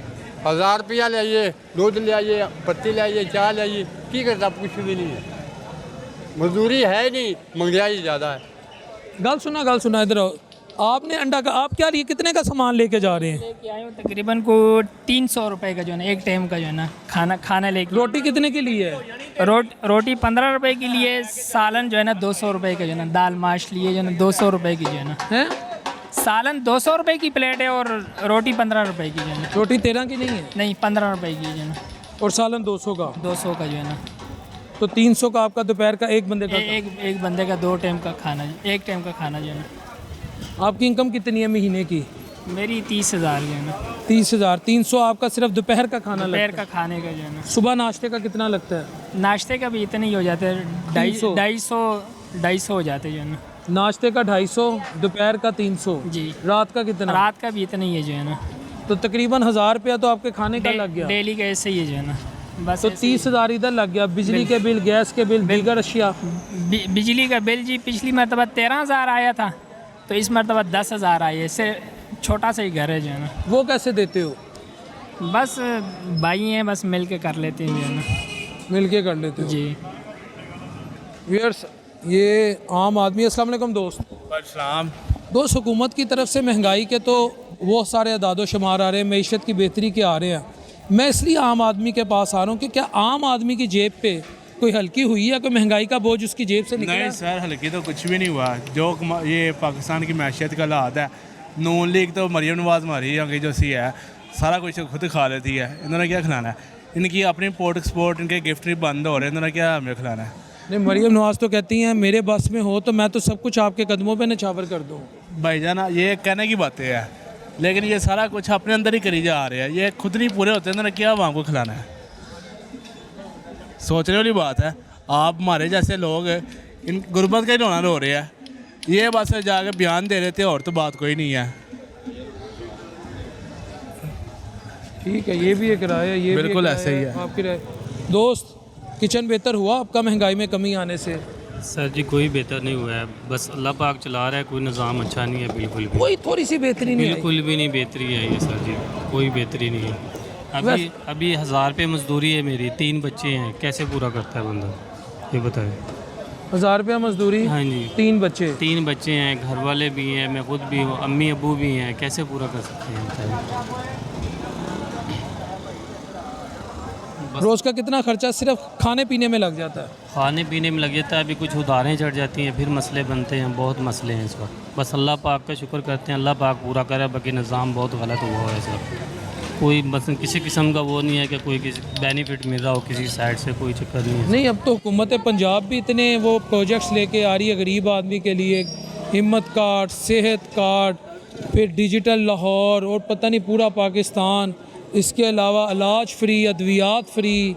1000 ਰੁਪਇਆ ਲਿਆਈਏ, ਦੁੱਧ ਲਿਆਈਏ, ਪੱਤੀ ਲਿਆਈਏ, ਚਾਹ ਲਿਆਈਏ, ਕੀ ਕਰਦਾ? ਕੁਛ ਵੀ नहीं है। मजदूरी है नहीं, महंगाई ज़्यादा है। गल सुना इधर आओ। आपने अंडा का, आप क्या लिए, कितने का सामान लेके जा रहे हैं? लेके आए हूँ तकरीबन को 300 रुपए का जो है ना, एक टाइम का जो है ना खाना लेके। रोटी कितने के लिए है? रोटी 15 रुपए के लिए, सालन जो है ना 200 रुपए का जो है ना, दाल माश लिए जो है ना 200 रुपए की जो है ना, हैं? सालन 200 रुपए की प्लेट है और रोटी 15 रुपए की जो है ना। रोटी 13 की नहीं है? नहीं, 15 रुपए की जो है ना, और सालन 200 का? 200 का जो है ना। तो 300 का आपका दोपहर का एक बंदे का। एक बंदे का 2 टाइम का खाना, एक टाइम का खाना जो है ना। आपकी इनकम कितनी है महीने की? मेरी 30,000 जो है ना। 30,000। 300 आपका सिर्फ दोपहर का खाना दोपहर लगता का खाने का जो है ना। है। सुबह नाश्ते का कितना लगता है? नाश्ते का भी इतने ही हो जाते हैं, 250 हो जाते हैं जो है ना। नाश्ते का 250, दोपहर का 300 जी। रात का कितना? रात का भी इतना ही है जो है ना, तो तकरीबन 1000 रुपया तो आपके खाने का लग गया। डेली का ऐसे ही है जो है ना, बस तो ऐसे ही। 30,000 इधर लग गया, बिजली के बिल, गैस के बिल, दीगर अशिया। बिजली का बिल जी पिछली मरतबा 13,000 आया था, तो इस मरतबा 10,000 आया है। इससे छोटा सा ही घर है जो है ना। वो कैसे देते हो? बस भाई हैं, बस मिल के कर लेते हैं जो है ना। मिल के कर लेते हो जी। व्यूअर्स, ये आम आदमी। अस्सलाम वालेकुम दोस्त। दोस्त, हुकूमत की तरफ से महंगाई के तो वो सारे अदादो शुमार आ रहे हैं, मईशत की बेहतरी के आ रहे हैं। मैं इसलिए आम आदमी के पास आ रहा हूँ कि क्या आम आदमी की जेब पे कोई हल्की हुई है? कोई महंगाई का बोझ उसकी जेब से निकला? नहीं सर, हल्की तो कुछ भी नहीं हुआ। जो ये पाकिस्तान की मैशियत का हालात है, नून लीग तो मरियम नवाज हमारी यहाँ की जो सी है सारा कुछ खुद खा लेती है। इन्होंने क्या खिलाना है? इनकी अपनी इम्पोर्ट एक्सपोर्ट, इनके गिफ्ट भी बंद हो रहे हैं, इन्होंने क्या हमें खिलाना है? नहीं, मरियम नवाज तो कहती हैं मेरे बस में हो तो मैं तो सब कुछ आपके कदमों पे नछावर कर दूँ। भाईजान, ये कहने की बातें हैं, लेकिन ये सारा कुछ अपने अंदर ही करी जा रहे हैं। ये खुद नहीं पूरे होते, इन्होंने क्या वहाँ को खिलाना है? सोचने वाली बात है। आप हमारे जैसे लोग इन गुर्बत का ही रोना रो रहे हैं, ये बस जाके बयान दे रहे थे और तो बात कोई नहीं है। ठीक है, ये भी एक राय है, ये बिल्कुल भी एक ऐसे राय ही है। आपकी राय। दोस्त, किचन बेहतर हुआ आपका महंगाई में कमी आने से? सर जी कोई बेहतर नहीं हुआ है, बस अल्लाह पाक चला रहा है, कोई निज़ाम अच्छा नहीं है बिल्कुल भी। कोई थोड़ी सी बेहतरी नहीं आई? बिल्कुल भी नहीं बेहतरी है ये सर जी, कोई बेहतरी नहीं है। अभी 1000 रुपये मजदूरी है मेरी, 3 बच्चे हैं, कैसे पूरा करता है बंदा ये बताएं? 1000 रुपया मजदूरी? हाँ जी। 3 बच्चे? 3 बच्चे हैं, घर वाले भी हैं, मैं खुद भी हूँ, अम्मी अबू भी हैं, कैसे पूरा कर सकते हैं बताएं? रोज़ का कितना खर्चा सिर्फ खाने पीने में लग जाता है? खाने पीने में लग जाता है, अभी कुछ उधारें चढ़ जाती हैं, फिर मसले बनते हैं, बहुत मसले हैं इस वक्त। बस अल्लाह पाक का शुक्र करते हैं, अल्लाह पाक पूरा करे, बाकी निज़ाम बहुत गलत हुआ है सर। कोई बस किसी किस्म का वो नहीं है कि कोई किसी बेनिफिट मिल रहा हो किसी साइड से, कोई चक्कर नहीं है। नहीं, अब तो हुकूमत पंजाब भी इतने वो प्रोजेक्ट्स लेके आ रही है गरीब आदमी के लिए, हिम्मत कार्ड, सेहत कार्ड, फिर डिजिटल लाहौर और पता नहीं पूरा पाकिस्तान, इसके अलावा इलाज फ्री, अद्वियात फ्री,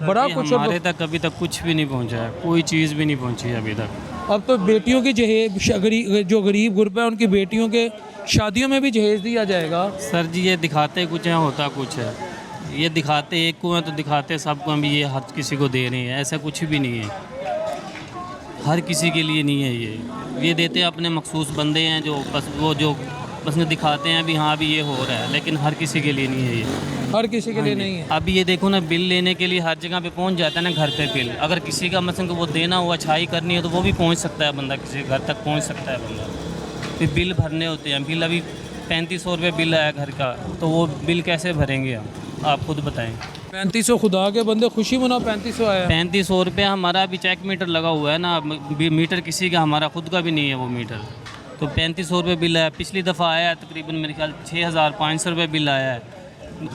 बड़ा कुछ। हमारे तक अभी तक कुछ भी नहीं पहुंचा है, कोई चीज़ भी नहीं पहुंची है अभी तक। अब तो बेटियों की जो गरीब गुरबा है उनकी बेटियों के शादियों में भी जहेज दिया जाएगा। सर जी ये दिखाते कुछ हैं, होता कुछ है। ये दिखाते एक को हैं तो दिखाते सबको हम ये हर किसी को दे रहे हैं, ऐसा कुछ भी नहीं है। हर किसी के लिए नहीं है ये देते हैं अपने मखसूस बंदे हैं जो बस दिखाते हैं अभी, हाँ अभी ये हो रहा है, लेकिन हर किसी के लिए नहीं है ये। हर किसी के लिए नहीं है। अभी ये देखो ना, बिल लेने के लिए हर जगह पे पहुंच जाता है ना, घर पे बिल। अगर किसी का मतलब वो देना हो, अच्छाई करनी है तो वो भी पहुंच सकता है बंदा, किसी के घर तक पहुंच सकता है बंदा। फिर बिल भरने होते हैं, बिल अभी 3500 रुपये बिल आया घर का, तो वो बिल कैसे भरेंगे आप खुद बताएँ? 3500 खुदा के बंदे खुशी मना, 3500 आया। 3500 रुपये हमारा अभी चेक मीटर लगा हुआ है ना, मीटर किसी का, हमारा खुद का भी नहीं है वो मीटर, तो 3500 रुपये बिल आया। पिछली दफ़ा आया है तकरीबन मेरे ख्याल 6500 रुपये बिल आया है।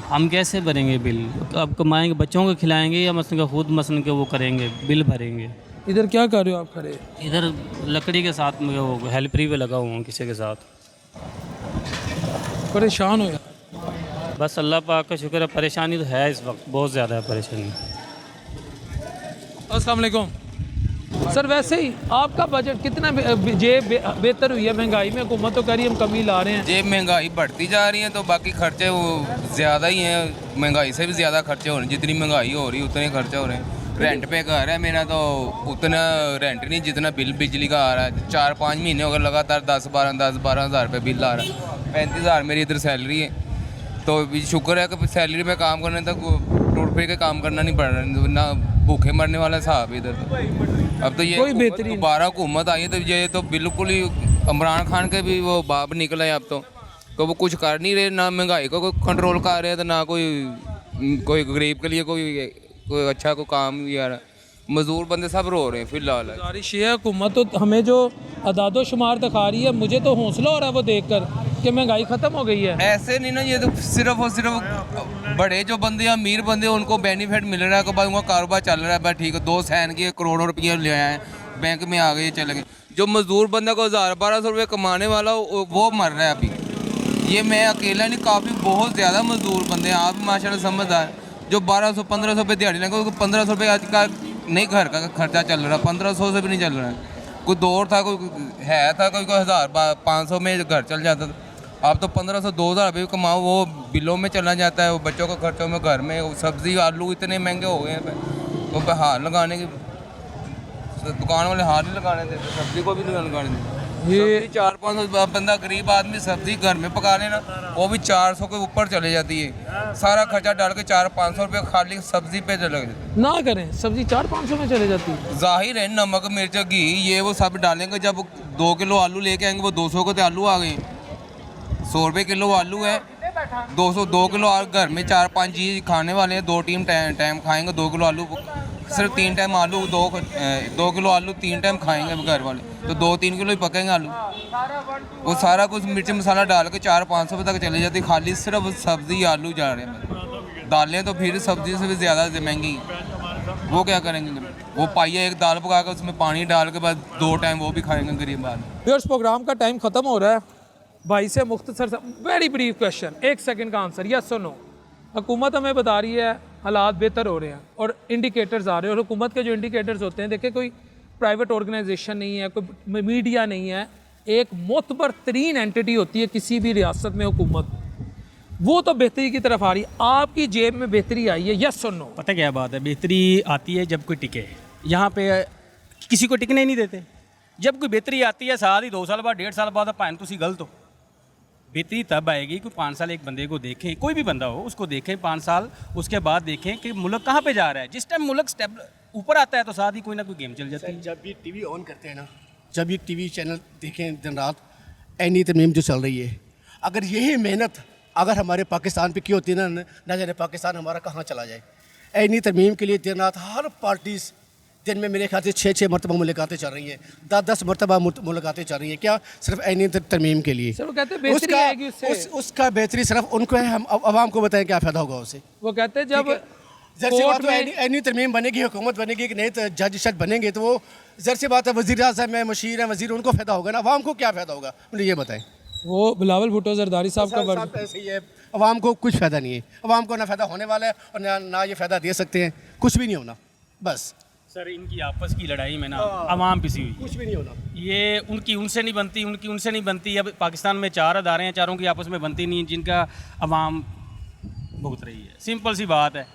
हम कैसे भरेंगे बिल? अब कमाएंगे, बच्चों को खिलाएंगे या मसलन खुद मसलन के वो करेंगे, बिल भरेंगे? इधर क्या कर रहे हो आप? खड़े इधर लकड़ी के साथ में वो हेल्परी पे लगा हुआ हूँ किसी के साथ। परेशान हो यार। बस अल्लाह पाक का शुक्र है, परेशानी तो है इस वक्त, बहुत ज़्यादा है परेशानी। अस्सलाम वालेकुम सर, वैसे ही आपका बजट कितना जेब बेहतर हुई है महंगाई में? हुकूमत तो कह रही है हम कमी ला रहे हैं। जेब महंगाई बढ़ती जा रही है तो बाकी खर्चे वो ज़्यादा ही हैं, महंगाई से भी ज़्यादा खर्चे हो रहे हैं। जितनी महंगाई हो रही है उतने खर्चे हो रहे हैं। रेंट पे घर है मेरा, तो उतना रेंट नहीं जितना बिल बिजली का आ रहा है। 4-5 महीने हो गए लगातार 10-12 हज़ार रुपये बिल आ रहा है। 35,000 मेरी इधर सैलरी है, तो शुक्र है कि सैलरी में काम करने तक टूट फिर के काम करना नहीं पड़ रहा, ना भूखे मरने वाला साहब इधर। अब तो ये दोबारा हुकूमत आई है तो ये तो बिल्कुल ही इमरान खान के भी वो बाप निकला है। अब तो वो कुछ कर नहीं रहे, ना महंगाई को कंट्रोल कर रहे हैं, तो ना कोई गरीब के लिए कोई अच्छा कोई काम यार। मजदूर बंदे सब रो रहे हैं फिलहाल। गुजारिश है हुकूमत तो हमें जो अदादो शुमार दिखा रही है, मुझे तो हौसला हो रहा है वो देखकर कि महंगाई ख़त्म हो गई है। ऐसे नहीं ना, ये तो सिर्फ और सिर्फ बड़े जो बंदे हैं, अमीर बंदे, उनको बेनिफिट मिल रहा है कि भाई उनका कारोबार चल रहा है, भाई ठीक है, 2 सैन के करोड़ों रुपये ले आए हैं, बैंक में आ गए, चले गए। जो मजदूर बंदा को 1000-1200 रुपये कमाने वाला वो मर रहा है अभी। ये मैं अकेला नहीं, काफ़ी बहुत ज़्यादा मजदूर बंदे हैं, आप माशाल्लाह समझदार। जो 1200-1500 रुपये दिहाड़ी लगे, 1500 रुपये आज का नहीं घर का खर्चा चल रहा, 1500 से भी नहीं चल रहा है। कोई दौर था, कोई था, कोई 1000-500 में घर चल जाता था। अब तो 1500-2000 रुपये कमाओ, वो बिलों में चला जाता है, वो बच्चों के खर्चों में, घर में सब्ज़ी आलू इतने महंगे हो गए हैं, तो हाथ लगाने की दुकान वाले हाथ नहीं लगाने देते, सब्ज़ी को भी नहीं लगाने देते। ये 400-500 बंदा गरीब आदमी सब्ज़ी घर में पका लेना, वो भी 400 के ऊपर चले जाती है। सारा खर्चा डाल के 400-500 रुपये खाली सब्ज़ी पे चले जाते ना करें, सब्ज़ी 400-500 में चले जाती है। जाहिर है नमक मिर्च घी ये वो सब डालेंगे। जब 2 किलो आलू लेके आएंगे, वो 200 के तो आलू आ गए, 100 रुपये किलो आलू है, 2 किलो घर में 4-5 चीज़ खाने वाले हैं, 2 टाइम खाएंगे, 2 किलो आलू, सिर्फ 3 टाइम आलू, 2 किलो आलू 3 टाइम खाएंगे घर वाले, तो 2-3 किलो ही पकेंगे आलू। वो सारा कुछ मिर्च मसाला डाल के 400-500 रुपये तक चले जाती, खाली सिर्फ सब्ज़ी आलू जा रहे हैं। दालें तो फिर सब्ज़ी से भी ज़्यादा महंगी, वो क्या करेंगे? वो पाइए एक दाल पका के उसमें पानी डाल के बाद 2 टाइम वो भी खाएंगे गरीब आदमी। व्यूअर्स, प्रोग्राम का टाइम ख़त्म हो रहा है। भाई से मुख्तसर वेरी ब्रीफ क्वेश्चन, 1 सेकंड का आंसर, यस और नो। हुकूमत हमें बता रही है हालात बेहतर हो रहे हैं और इंडिकेटर्स आ रहे हैं, और हुकूमत के जो इंडिकेटर्स होते हैं, देखिए कोई प्राइवेट ऑर्गेनाइजेशन नहीं है, कोई मीडिया नहीं है, एक मोतबर तरीन एंटिटी होती है किसी भी रियासत में हुकूमत, वो तो बेहतरी की तरफ आ रही है। आपकी जेब में बेहतरी आई है, यस और नो? पता क्या बात है, बेहतरी आती है जब कोई टिके। यहाँ पे किसी को टिकने ही नहीं देते। जब कोई बेहतरी आती है साल ही 2 साल बाद 1.5 साल बाद भाई तुसी गलत हो। बेहतरी तब आएगी कि 5 साल एक बंदे को देखें, कोई भी बंदा हो उसको देखें 5 साल, उसके बाद देखें कि मुल्क कहाँ पे जा रहा है। जिस टाइम मुल्क स्टेप ऊपर आता है तो साथ ही कोई ना कोई गेम चल जाती है। जब भी टीवी ऑन करते हैं ना, जब ये टीवी चैनल देखें दिन रात, ऐनी तरमीम जो चल रही है, अगर यही मेहनत अगर हमारे पाकिस्तान पे की होती है ना जाने पाकिस्तान हमारा कहाँ चला जाए। ऐनी तरमीम के लिए दिन रात हर पार्टी दिन में मेरे ख्याल से 6-6 मरतबा मुलाकातें चल रही हैं, 10-10 मरतबा मुलाकातें चल रही हैं। क्या सिर्फ ऐनी तरमीम के लिए? वो कहते हैं उसका बेहतरी सिर्फ उनको है, हम आवाम को बताएं क्या फ़ायदा होगा उससे। वो कहते हैं जब ज़र सी बात है ऐनी तरमीम बनेगी, हुकूमत बनेगी कि नहीं, तो जज शज बनेंगे, तो वो ज़र सी बात है वज़ीर आज़म है, मशीर है, वज़ीर, उनको फ़ायदा होगा ना, आवाम को क्या फ़ायदा होगा? मुझे ये बताएं। वो बिलावल भुट्टो जरदारी साहब का वर्ड ऐसे ही है, आवाम को कुछ फ़ायदा नहीं है, आवाम को ना फ़ायदा होने वाला है और ना ये फ़ायदा दे सकते हैं, कुछ भी नहीं होना। बस सर इनकी आपस की लड़ाई में ना आवाम पिसी हुई, कुछ भी नहीं होना। ये उनकी उनसे नहीं बनती, उनकी उनसे नहीं बनती। अब पाकिस्तान में 4 अदारे हैं, चारों की आपस में बनती नहीं, जिनका आवाम भुगत रही है। सिंपल सी बात है।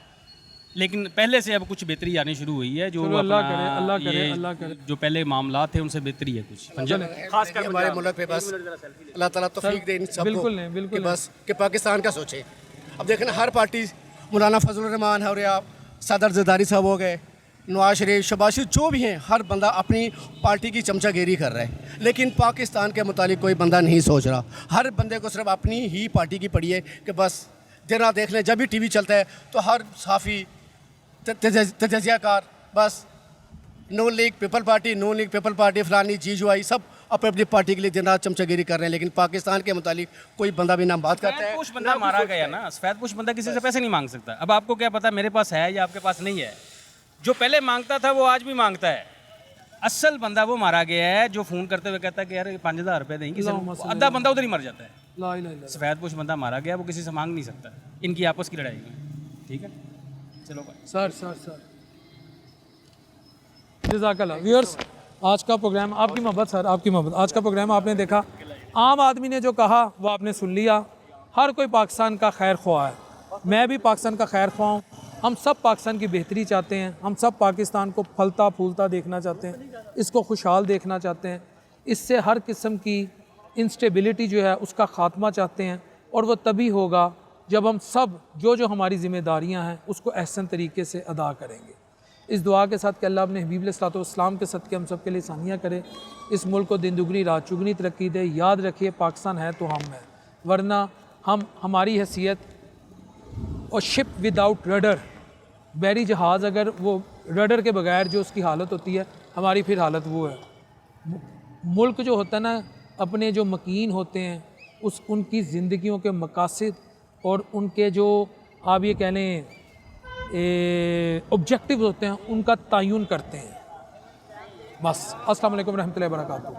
लेकिन पहले से अब कुछ बेहतरी आनी शुरू हुई है, जो अल्लाह करे जो पहले मामला थे उनसे बेहतरी है कुछ, खासकर हमारे मुल्क पे। बस अल्लाह ताला तौफीक दे इन सबको कि बस कि पाकिस्तान का सोचे। अब देखें ना, हर पार्टी, मौलाना फजल रहमान है, और या सदर जरदारी साहब हो गए, नवाज शरीफ, शहबाज शरीफ, जो भी हैं, हर बंदा अपनी पार्टी की चमचागिरी कर रहा है, लेकिन पाकिस्तान के मुतालिक कोई बंदा नहीं सोच रहा। हर बंदे को सिर्फ अपनी ही पार्टी की पड़ी है कि बस दिन रात देख लें। जब भी टीवी चलता है तो हर साफ़ी तजियाकार, बस नून लीग पीपल पार्टी, नून लीग पीपल पार्टी, फलानी जीजूआई, सब अपनी अपनी पार्टी के लिए दिन रात चमचागिरी कर रहे हैं, लेकिन पाकिस्तान के मुतालिक कोई बंदा भी ना बात करता है। सफ़ेद बंदा मारा गया ना, सफ़ेद पोश बंदा किसी से पैसे नहीं मांग सकता। अब आपको क्या पता मेरे पास है या आपके पास नहीं है। जो पहले मांगता था वो आज भी मांगता है। असल बंदा वो मारा गया है जो फ़ोन करते हुए कहता है कि यार 5000 रुपये देंगे, आधा बंदा उधर ही मर जाता है। सफ़ेद पोश बंदा मारा गया, वो किसी से मांग नहीं सकता, इनकी आपस की लड़ाई में। ठीक है, चलो भाई। सर जज़ाकल्लाह। व्यूअर्स, आज का प्रोग्राम, आपकी मोहब्बत सर, आपकी मोहब्बत, आज का प्रोग्राम आपने देखा, आम आदमी ने जो कहा वो आपने सुन लिया। हर कोई पाकिस्तान का खैर ख्वाह है, मैं भी पाकिस्तान का खैर ख्वाह हूँ। हम सब पाकिस्तान की बेहतरी चाहते हैं, हम सब पाकिस्तान को फलता फूलता देखना चाहते हैं, इसको खुशहाल देखना चाहते हैं, इससे हर किस्म की इंस्टेबिलिटी जो है उसका ख़ात्मा चाहते हैं। और वो तभी होगा जब हम सब जो हमारी ज़िम्मेदारियाँ हैं उसको अहसन तरीके से अदा करेंगे। इस दुआ के साथ कि अल्लाह अपने हबीब अलैहिस्सलाम के सदक़े हम सब के लिए सानिया करे, इस मुल्क को दिन दुगनी रात चुगनी तरक्की दे। याद रखिए, पाकिस्तान है तो हम हैं, वरना हमारी हैसियत और शिप विदाउट रडर, बहरी जहाज़ अगर वो रडर के बगैर जो उसकी हालत होती है, हमारी फिर हालत वो है। मुल्क जो होता है ना, अपने जो मकीन होते हैं उनकी ज़िंदगियों के मकासद और उनके जो आप ये कह लें ऑब्जेक्टिव होते हैं, उनका तयन करते हैं। बस। अस्सलाम वालेकुम रहमतुल्लाहि व बरकातहू।